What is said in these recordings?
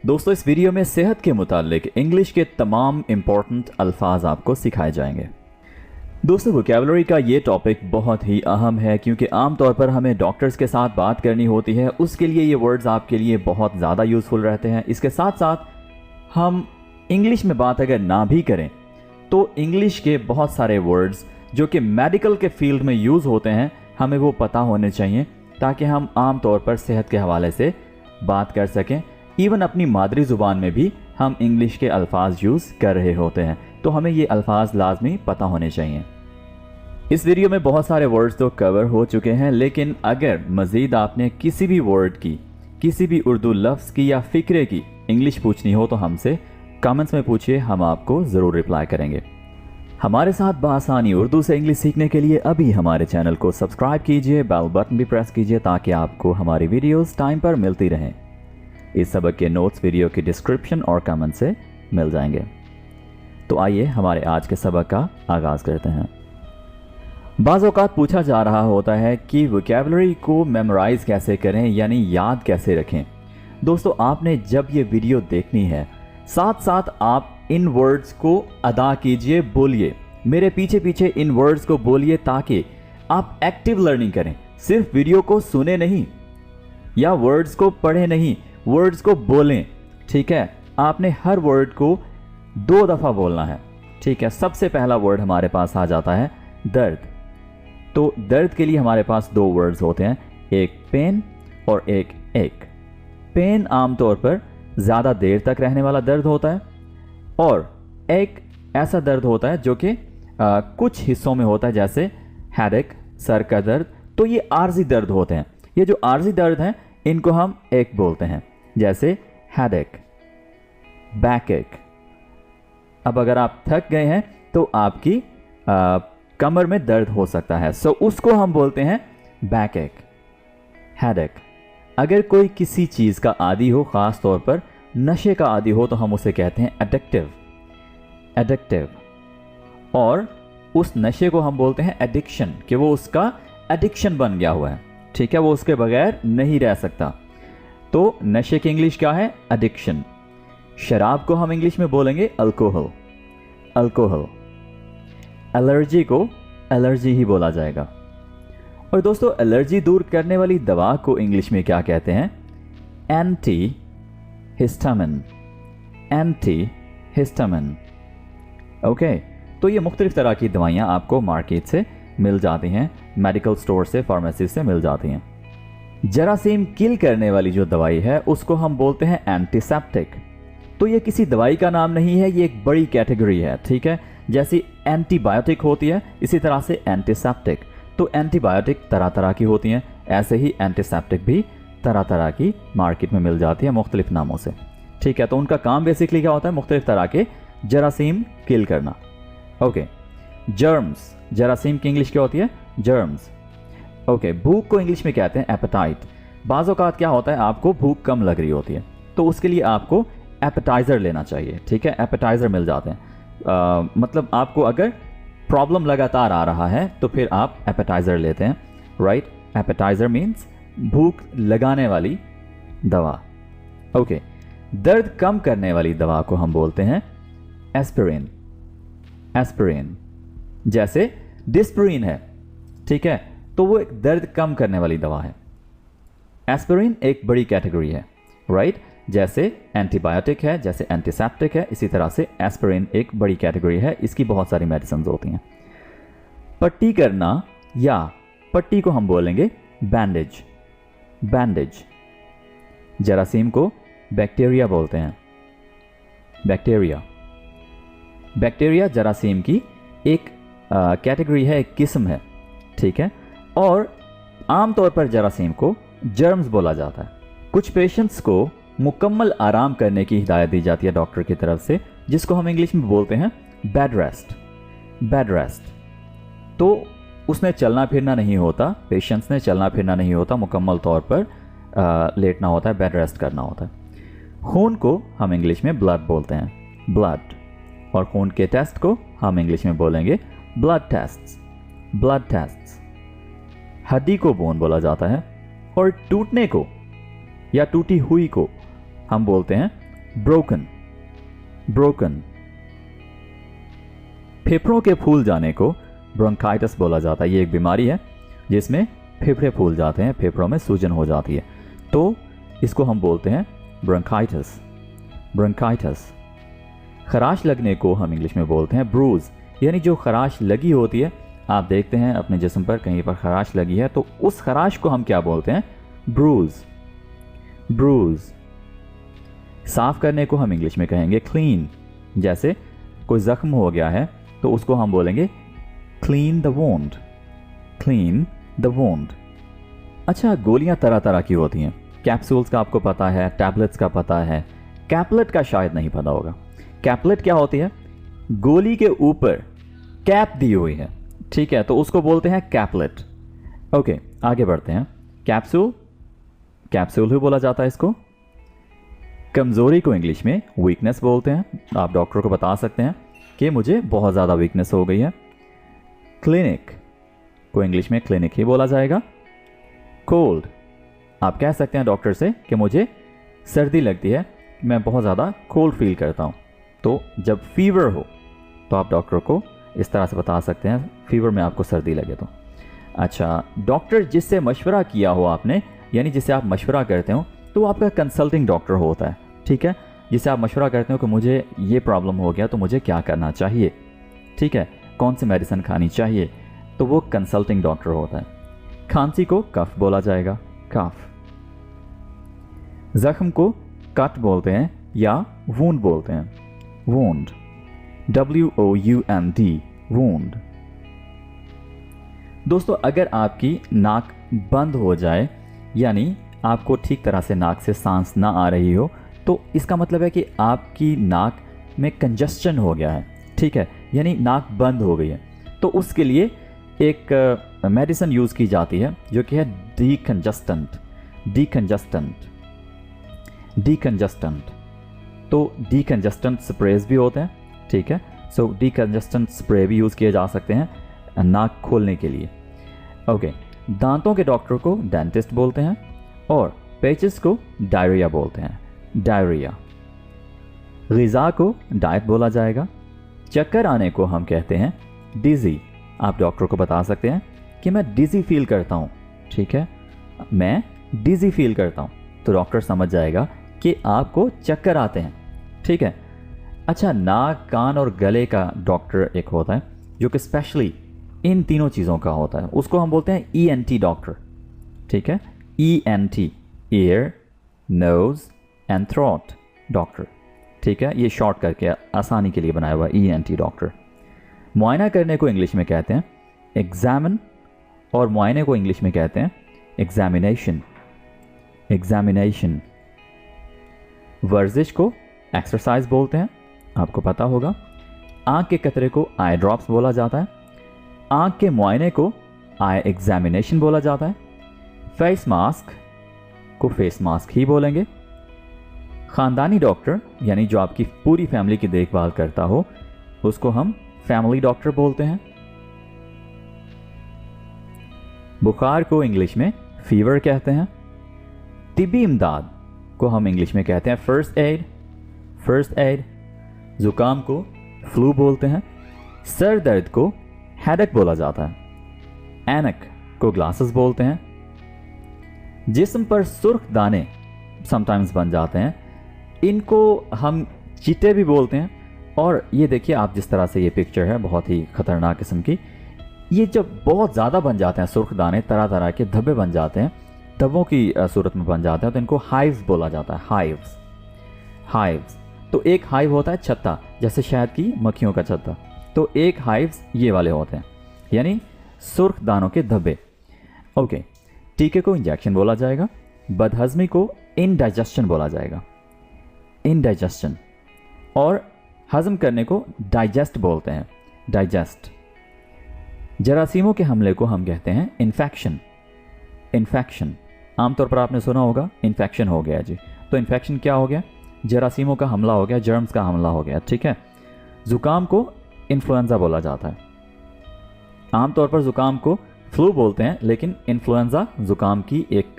दोस्तों इस वीडियो में सेहत के मुतालिक इंग्लिश के तमाम इम्पॉर्टेंट अल्फाज आपको सिखाए जाएंगे। दोस्तों वोकैबुलरी का ये टॉपिक बहुत ही अहम है क्योंकि आमतौर पर हमें डॉक्टर्स के साथ बात करनी होती है, उसके लिए ये वर्ड्स आपके लिए बहुत ज़्यादा यूज़फुल रहते हैं। इसके साथ साथ हम इंग्लिश में बात अगर ना भी करें तो इंग्लिश के बहुत सारे वर्ड्स जो कि मेडिकल के फील्ड में यूज़ होते हैं हमें वो पता होने चाहिए ताकि हम आम तौर पर सेहत के हवाले से बात कर सकें। इवन अपनी मादरी ज़ुबान में भी हम इंग्लिश के अल्फाज यूज़ कर रहे होते हैं, तो हमें ये अल्फाज लाजमी पता होने चाहिए। इस वीडियो में बहुत सारे वर्ड्स तो कवर हो चुके हैं, लेकिन अगर मज़ीद आपने किसी भी वर्ड की, किसी भी उर्दू लफ्ज़ की या फ़िक्रे की इंग्लिश पूछनी हो तो हमसे कमेंट्स में पूछिए, हम आपको ज़रूर रिप्लाई करेंगे। हमारे साथ बआसानी उर्दू से इंग्लिश सीखने के लिए अभी हमारे चैनल को सब्सक्राइब कीजिए, बेल बटन भी प्रेस कीजिए ताकि आपको हमारी वीडियोस टाइम पर मिलती रहें। इस सबक के नोट्स वीडियो की डिस्क्रिप्शन और कमेंट से मिल जाएंगे। तो आइए हमारे आज के सबक का आगाज़ करते हैं। बाज़ औक़ात पूछा जा रहा होता है कि वोकैबुलरी को मेमोराइज़ कैसे करें, यानी याद कैसे रखें। दोस्तों आपने जब ये वीडियो देखनी है साथ साथ आप इन वर्ड्स को अदा कीजिए, बोलिए, मेरे पीछे पीछे इन वर्ड्स को बोलिए ताकि आप एक्टिव लर्निंग करें। सिर्फ वीडियो को सुने नहीं या वर्ड्स को पढ़े नहीं, वर्ड्स को बोलें। ठीक है, आपने हर वर्ड को 2 दफ़ा बोलना है। ठीक है, सबसे पहला वर्ड हमारे पास आ जाता है दर्द। तो दर्द के लिए हमारे पास 2 वर्ड्स होते हैं, एक पेन और एक एक। पेन आमतौर पर ज़्यादा देर तक रहने वाला दर्द होता है और एक ऐसा दर्द होता है जो कि कुछ हिस्सों में होता है, जैसे हेडेक, सर का दर्द। तो ये आर्जी दर्द होते हैं। ये जो आर्जी दर्द हैं इनको हम एक बोलते हैं, जैसे हेडेक, बैक एक। अब अगर आप थक गए हैं तो आपकी कमर में दर्द हो सकता है, सो उसको हम बोलते हैं बैक एक, हेडेक। अगर कोई किसी चीज़ का आदी हो, ख़ास तौर पर नशे का आदी हो, तो हम उसे कहते हैं एडिक्टिव, एडिक्टिव। और उस नशे को हम बोलते हैं एडिक्शन, कि वो उसका एडिक्शन बन गया हुआ है। ठीक है, वो उसके बगैर नहीं रह सकता। तो नशे की इंग्लिश क्या है? एडिक्शन। शराब को हम इंग्लिश में बोलेंगे अल्कोहल, अल्कोहल। एलर्जी को एलर्जी ही बोला जाएगा। और दोस्तों एलर्जी दूर करने वाली दवा को इंग्लिश में क्या कहते हैं? Anti histamine, anti histamine. Okay, तो ये मुख्तलिफ तरह की दवाइयाँ आपको मार्केट से मिल जाती हैं, मेडिकल स्टोर से, फार्मेसी से मिल जाती हैं। जरासीम किल करने वाली जो दवाई है उसको हम बोलते हैं एंटीसेप्टिक। तो ये किसी दवाई का नाम नहीं है, ये एक बड़ी कैटेगरी है। ठीक है, जैसी एंटीबायोटिक होती है इसी तरह से एंटीसेप्टिक। तो एंटीबायोटिक तरह तरह की होती हैं, ऐसे ही एंटीसेप्टिक भी तरह तरह की मार्केट में मिल जाती है मुख्तलिफ नामों से। ठीक है, तो उनका काम बेसिकली क्या होता है? मुख्तलिफ तरह के जरासीम किल करना। ओके, जर्म्स, जरासीम की इंग्लिश क्या होती है? जर्म्स। ओके, भूख को इंग्लिश में कहते हैं एपेटाइट। बाज़ औक़ात क्या होता है, आपको भूख कम लग रही होती है तो उसके लिए आपको एपेटाइज़र लेना चाहिए। ठीक है, एपेटाइज़र मिल जाते हैं। मतलब आपको अगर प्रॉब्लम लगातार आ रहा है तो फिर आप एपेटाइज़र लेते हैं, राइट। एपेटाइज़र मीन्स भूख लगाने वाली दवा। ओके, दर्द कम करने वाली दवा को हम बोलते हैं एस्पिरिन, एस्पिरिन। जैसे डिस्प्रिन है, ठीक है, तो वो एक दर्द कम करने वाली दवा है। एस्पिरिन एक बड़ी कैटेगरी है, राइट। जैसे एंटीबायोटिक है, जैसे एंटीसेप्टिक है, इसी तरह से एस्पिरिन एक बड़ी कैटेगरी है। इसकी बहुत सारी मेडिसिन होती हैं। पट्टी करना या पट्टी को हम बोलेंगे बैंडेज, बैंडेज। जरासीम को बैक्टीरिया बोलते हैं, बैक्टीरिया। बैक्टीरिया जरासीम की एक कैटेगरी है, एक किस्म है। ठीक है, और आमतौर पर जरासीम को जर्म्स बोला जाता है। कुछ पेशेंट्स को मुकम्मल आराम करने की हिदायत दी जाती है डॉक्टर की तरफ से, जिसको हम इंग्लिश में बोलते हैं बेड रेस्ट, बेड रेस्ट। तो उसने चलना फिरना नहीं होता, पेशेंट्स ने चलना फिरना नहीं होता, मुकम्मल तौर पर लेटना होता है, बेड रेस्ट करना होता है। खून को हम इंग्लिश में ब्लड बोलते हैं, ब्लड। और खून के टेस्ट को हम इंग्लिश में बोलेंगे ब्लड टेस्ट्स, ब्लड टेस्ट्स। हड्डी को बोन बोला जाता है और टूटने को या टूटी हुई को हम बोलते हैं ब्रोकन, ब्रोकन। फेफड़ों के फूल जाने को ब्रोंकाइटिस बोला जाता है। ये एक बीमारी है जिसमें फेफड़े फूल जाते हैं, फेफड़ों में सूजन हो जाती है, तो इसको हम बोलते हैं ब्रोंकाइटिस, ब्रोंकाइटिस। खराश लगने को हम इंग्लिश में बोलते हैं ब्रूज, यानी जो खराश लगी होती है, आप देखते हैं अपने जिस्म पर कहीं पर खराश लगी है तो उस खराश को हम क्या बोलते हैं? ब्रूज, ब्रूज। साफ करने को हम इंग्लिश में कहेंगे क्लीन। जैसे कोई जख्म हो गया है तो उसको हम बोलेंगे clean the wound, clean the wound. अच्छा, गोलियां तरह तरह की होती हैं। कैप्सूल्स का आपको पता है, टैबलेट्स का पता है, कैपलेट का शायद नहीं पता होगा। कैपलेट क्या होती है? गोली के ऊपर कैप दी हुई है, ठीक है, तो उसको बोलते हैं कैपलेट। ओके, आगे बढ़ते हैं। कैप्सूल, कैप्सूल ही बोला जाता है इसको। कमजोरी को इंग्लिश में वीकनेस बोलते हैं। आप डॉक्टर को बता सकते हैं कि मुझे बहुत ज़्यादा वीकनेस हो गई है। क्लिनिक को इंग्लिश में क्लिनिक ही बोला जाएगा। कोल्ड, आप कह सकते हैं डॉक्टर से कि मुझे सर्दी लगती है, मैं बहुत ज़्यादा कोल्ड फील करता हूँ। तो जब फीवर हो तो आप डॉक्टर को इस तरह से बता सकते हैं, फीवर में आपको सर्दी लगे तो। अच्छा, डॉक्टर जिससे मशवरा किया हो आपने, यानी जिससे आप मशवरा करते हो, तो वो आपका कंसल्टिंग डॉक्टर होता है, ठीक है, जिससे आप मशवरा करते हो कि मुझे ये प्रॉब्लम हो गया तो मुझे क्या करना चाहिए, ठीक है, कौन सी मेडिसिन खानी चाहिए, तो वो कंसल्टिंग डॉक्टर होता है। खांसी को कफ बोला जाएगा, कफ। जख्म को कट बोलते हैं या वूंड बोलते हैं, वूंड, WOUND, वूंड। दोस्तों, अगर आपकी नाक बंद हो जाए, यानी आपको ठीक तरह से नाक से सांस ना आ रही हो, तो इसका मतलब है कि आपकी नाक में कंजस्शन हो गया है, ठीक है, यानी नाक बंद हो गई है। तो उसके लिए एक मेडिसिन यूज़ की जाती है जो कि है डीकंजस्टेंट, डीकंजस्टेंट, डीकंजस्टेंट। तो डीकंजस्टेंट स्प्रेज भी होते हैं, ठीक है, सो डीकंजस्टेंट स्प्रे भी यूज़ किए जा सकते हैं नाक खोलने के लिए। ओके, दांतों के डॉक्टर को डेंटिस्ट बोलते हैं और पेचिस को डायरिया बोलते हैं, डायरिया। ग़िज़ा को डाइट बोला जाएगा। चक्कर आने को हम कहते हैं डिज़ी। आप डॉक्टर को बता सकते हैं कि मैं डिज़ी फील करता हूँ, ठीक है, मैं डिज़ी फील करता हूँ, तो डॉक्टर समझ जाएगा कि आपको चक्कर आते हैं, ठीक है। अच्छा, नाक, कान और गले का डॉक्टर एक होता है जो कि स्पेशली इन तीनों चीज़ों का होता है, उसको हम बोलते हैं ENT डॉक्टर, ठीक है, ENT, ear, nose and throat doctor, ठीक है, ये शॉर्ट करके आसानी के लिए बनाया हुआ ENT डॉक्टर। मुआयना करने को इंग्लिश में कहते हैं एग्जामिन और मुआयने को इंग्लिश में कहते हैं एग्जामिनेशन, एग्जामिनेशन। वर्जिश को एक्सरसाइज बोलते हैं, आपको पता होगा। आँख के कतरे को आई ड्रॉप्स बोला जाता है। आँख के मुआयने को आई एग्जामिनेशन बोला जाता है। फेस मास्क को फेस मास्क ही बोलेंगे। ख़ानदानी डॉक्टर, यानी जो आपकी पूरी फैमिली की देखभाल करता हो, उसको हम फैमिली डॉक्टर बोलते हैं। बुखार को इंग्लिश में फीवर कहते हैं। तिब्बी इमदाद को हम इंग्लिश में कहते हैं फर्स्ट एड, फर्स्ट एड। ज़ुकाम को फ्लू बोलते हैं। सर दर्द को हेडेक बोला जाता है। एनक को ग्लासेस बोलते हैं। जिस्म पर सुर्ख दाने समटाइम्स बन जाते हैं, इनको हम चीटे भी बोलते हैं। और ये देखिए आप जिस तरह से ये पिक्चर है, बहुत ही खतरनाक किस्म की, ये जब बहुत ज़्यादा बन जाते हैं सुर्ख दाने, तरह तरह के धब्बे बन जाते हैं, धब्बों की सूरत में बन जाते हैं, तो इनको हाइव्स बोला जाता है, हाइव्स, हाइव्स। तो एक हाइव होता है छत्ता, जैसे शहद की मक्खियों का छत्ता, तो एक हाइव्स ये वाले होते हैं, यानी सुर्ख दानों के धब्बे। ओके, टीके को इंजेक्शन बोला जाएगा। बदहजमी को इनडाइजेशन बोला जाएगा, इनडाइजेशन। और हजम करने को डाइजेस्ट बोलते हैं, डाइजेस्ट। जरासीमों के हमले को हम कहते हैं इन्फेक्शन, इन्फेक्शन। आमतौर पर आपने सुना होगा इन्फेक्शन हो गया जी, तो इन्फेक्शन क्या हो गया? जरासीमों का हमला हो गया, जर्म्स का हमला हो गया, ठीक है। ज़ुकाम को इन्फ्लुएंजा बोला जाता है। आमतौर पर ज़ुकाम को फ्लू बोलते हैं, लेकिन इन्फ्लुएंजा ज़ुकाम की एक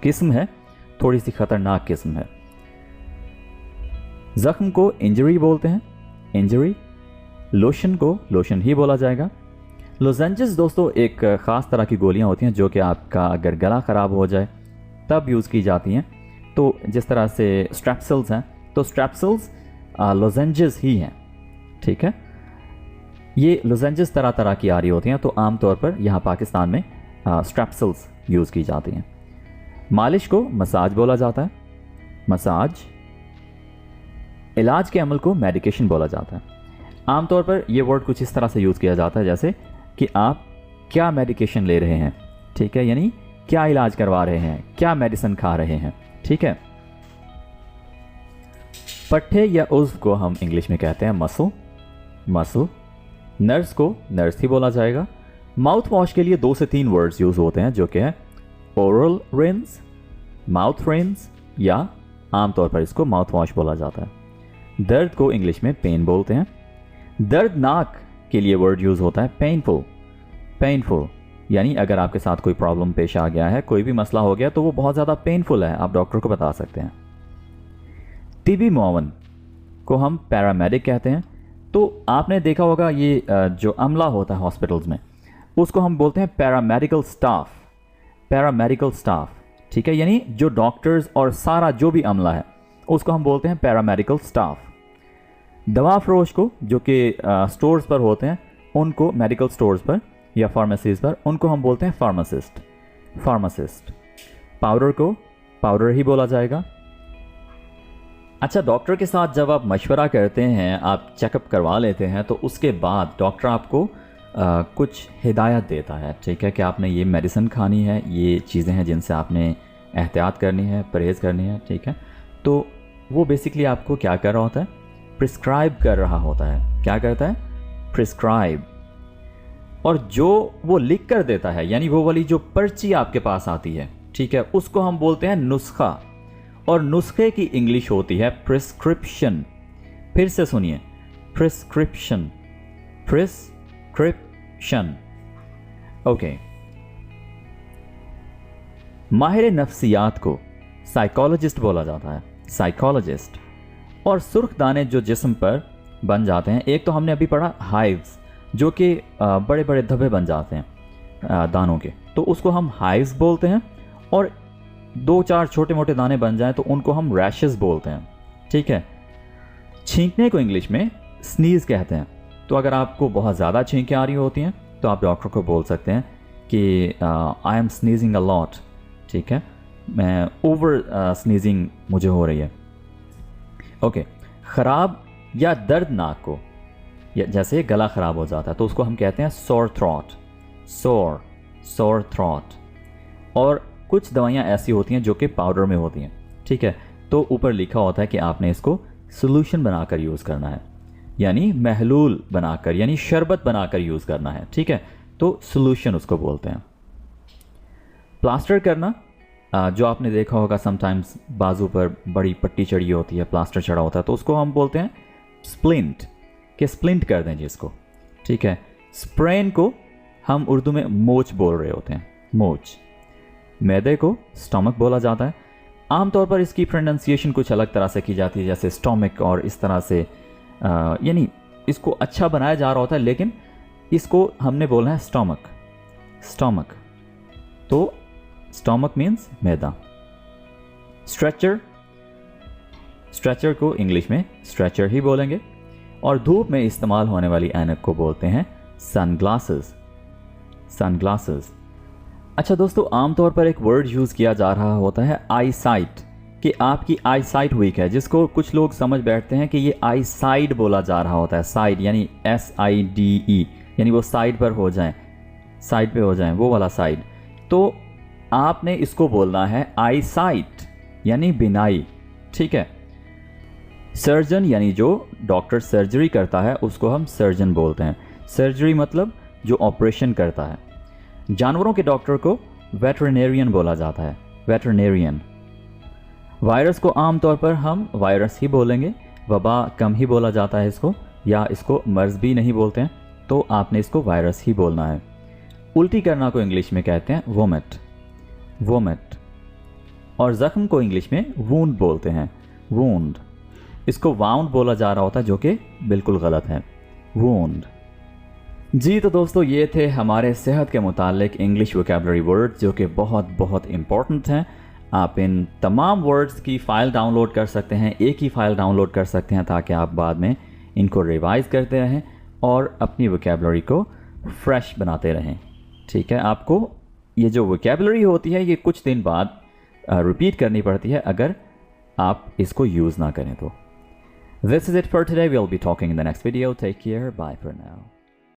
किस्म है, थोड़ी सी ख़तरनाक किस्म है। जख्म को इंजरी बोलते हैं, इंजरी। लोशन को लोशन ही बोला जाएगा। लोजेंजेस दोस्तों एक ख़ास तरह की गोलियां होती हैं जो कि आपका अगर गला ख़राब हो जाए तब यूज़ की जाती हैं। तो जिस तरह से स्ट्रेप्सिल्स हैं, तो स्ट्रेप्सिल्स लोजेंजेस ही हैं, ठीक है। ये लोजेंजेस तरह तरह की आ रही होती हैं, तो आमतौर पर यहाँ पाकिस्तान में स्ट्रेप्सिल्स यूज़ की जाती हैं। मालिश को मसाज बोला जाता है, मसाज। इलाज के अमल को मेडिकेशन बोला जाता है। आमतौर पर यह वर्ड कुछ इस तरह से यूज़ किया जाता है जैसे कि आप क्या मेडिकेशन ले रहे हैं, ठीक है, यानी क्या इलाज करवा रहे हैं, क्या मेडिसिन खा रहे हैं, ठीक है। पट्टे या उज़्व को हम इंग्लिश में कहते हैं मसल, मसल। नर्स को नर्स ही बोला जाएगा। माउथ वॉश के लिए 2 से 3 वर्ड्स यूज़ होते हैं जो कि है ओरल रिंस, माउथ रिंस, या आमतौर पर इसको माउथ वॉश बोला जाता है। दर्द को इंग्लिश में पेन बोलते हैं। दर्दनाक के लिए वर्ड यूज़ होता है पेनफुल, पेनफुल, यानी अगर आपके साथ कोई प्रॉब्लम पेश आ गया है, कोई भी मसला हो गया तो वो बहुत ज़्यादा पेनफुल है, आप डॉक्टर को बता सकते हैं। टीबी मुआवन को हम पैरामेडिक कहते हैं। तो आपने देखा होगा ये जो अमला होता है हॉस्पिटल्स में उसको हम बोलते हैं पैरामेडिकल स्टाफ, पैरामेडिकल स्टाफ, ठीक है, यानी जो डॉक्टर्स और सारा जो भी अमला है उसको हम बोलते हैं पैरामेडिकल स्टाफ। दवा फरोश को जो कि स्टोर्स पर होते हैं उनको, मेडिकल स्टोर्स पर या फार्मेसीज पर, उनको हम बोलते हैं फार्मासिस्ट, फार्मासिस्ट। पाउडर को पाउडर ही बोला जाएगा। अच्छा, डॉक्टर के साथ जब आप मशवरा करते हैं, आप चेकअप करवा लेते हैं, तो उसके बाद डॉक्टर आपको कुछ हिदायत देता है, ठीक है, कि आपने ये मेडिसिन खानी है, ये चीज़ें हैं जिनसे आपने एहतियात करनी है, परहेज़ करनी है, ठीक है। तो वो बेसिकली आपको क्या कर रहा होता है, प्रिस्क्राइब कर रहा होता है। क्या करता है, प्रिस्क्राइब। और जो वो लिख कर देता है, यानी वो वाली जो पर्ची आपके पास आती है, ठीक है, उसको हम बोलते हैं नुस्खा। और नुस्खे की इंग्लिश होती है प्रिस्क्रिप्शन। फिर से सुनिए, प्रिस्क्रिप्शन, प्रिस्क्रिप्शन, ओके। माहिर नफ्सियात को साइकोलॉजिस्ट बोला जाता है, साइकोलॉजिस्ट। और सुर्ख दाने जो जिस्म पर बन जाते हैं, एक तो हमने अभी पढ़ा हाइव्स, जो कि बड़े बड़े धब्बे बन जाते हैं दानों के, तो उसको हम हाइव्स बोलते हैं। और 2-4 छोटे मोटे दाने बन जाएं तो उनको हम रैशेस बोलते हैं, ठीक है। छींकने को इंग्लिश में स्नीज कहते हैं। तो अगर आपको बहुत ज़्यादा छींकें आ रही होती हैं तो आप डॉक्टर को बोल सकते हैं कि I am sneezing a lot, ठीक है, मैं ओवर स्नीजिंग मुझे हो रही है, ओके। ख़राब या दर्दनाक को, या जैसे गला ख़राब हो जाता है तो उसको हम कहते हैं सोर थ्रॉट, सोर थ्रॉट। और कुछ दवाइयाँ ऐसी होती हैं जो कि पाउडर में होती हैं, ठीक है, तो ऊपर लिखा होता है कि आपने इसको सोल्यूशन बनाकर यूज़ करना है, यानी महलूल बनाकर, यानी शरबत बनाकर यूज़ करना है, ठीक है, तो सोल्यूशन उसको बोलते हैं। प्लास्टर करना, जो आपने देखा होगा समटाइम्स बाजू पर बड़ी पट्टी चढ़ी होती है, प्लास्टर चढ़ा होता है, तो उसको हम बोलते हैं स्प्लिंट, कि स्प्लिंट कर दें जिसको, ठीक है। स्प्रेन को हम उर्दू में मोच बोल रहे होते हैं, मोच। मैदे को स्टमक बोला जाता है। आमतौर पर इसकी प्रोनाउंसिएशन कुछ अलग तरह से की जाती है, जैसे स्टमक और इस तरह से, यानी इसको अच्छा बनाया जा रहा होता है, लेकिन इसको हमने बोलना है स्टमक, स्टमक। तो स्टमक मीन्स मैदा। स्ट्रेचर, स्ट्रेचर को इंग्लिश में स्ट्रेचर ही बोलेंगे। और धूप में इस्तेमाल होने वाली ऐनक को बोलते हैं सनग्लासेस, सनग्लासेस। अच्छा दोस्तों, आमतौर पर एक वर्ड यूज़ किया जा रहा होता है आई साइट, कि आपकी आई साइट वीक है, जिसको कुछ लोग समझ बैठते हैं कि ये आई साइड बोला जा रहा होता है। साइड यानी SIDE, यानी वो साइड पर हो जाएं, साइड पे हो जाएं, वो वाला साइड। तो आपने इसको बोलना है आई साइट, यानी बिनाई, ठीक है। सर्जन यानी जो डॉक्टर सर्जरी करता है उसको हम सर्जन बोलते हैं। सर्जरी मतलब जो ऑपरेशन करता है। जानवरों के डॉक्टर को वेटरनेरियन बोला जाता है, वेटरनेरियन। वायरस को आमतौर पर हम वायरस ही बोलेंगे, वबा कम ही बोला जाता है इसको, या इसको मर्ज भी नहीं बोलते हैं, तो आपने इसको वायरस ही बोलना है। उल्टी करना को इंग्लिश में कहते हैं वोमिट, वोमिट। और ज़ख्म को इंग्लिश में वूंड बोलते हैं, वूंड। इसको वाउंड बोला जा रहा होता है, जो कि बिल्कुल गलत है, वूंड। जी तो दोस्तों, ये थे हमारे सेहत के मुतालिक इंग्लिश वोकैबुलरी वर्ड्स जो कि बहुत बहुत इम्पॉर्टेंट हैं। आप इन तमाम वर्ड्स की फ़ाइल डाउनलोड कर सकते हैं, एक ही फ़ाइल डाउनलोड कर सकते हैं, ताकि आप बाद में इनको रिवाइज़ करते रहें और अपनी वोकैबुलरी को फ्रेश बनाते रहें। ठीक है, आपको ये जो वोकैबुलरी होती है ये कुछ दिन बाद रिपीट करनी पड़ती है अगर आप इसको यूज़ ना करें तो। This is it for today. We'll be talking in the next video. Take care. Bye for now.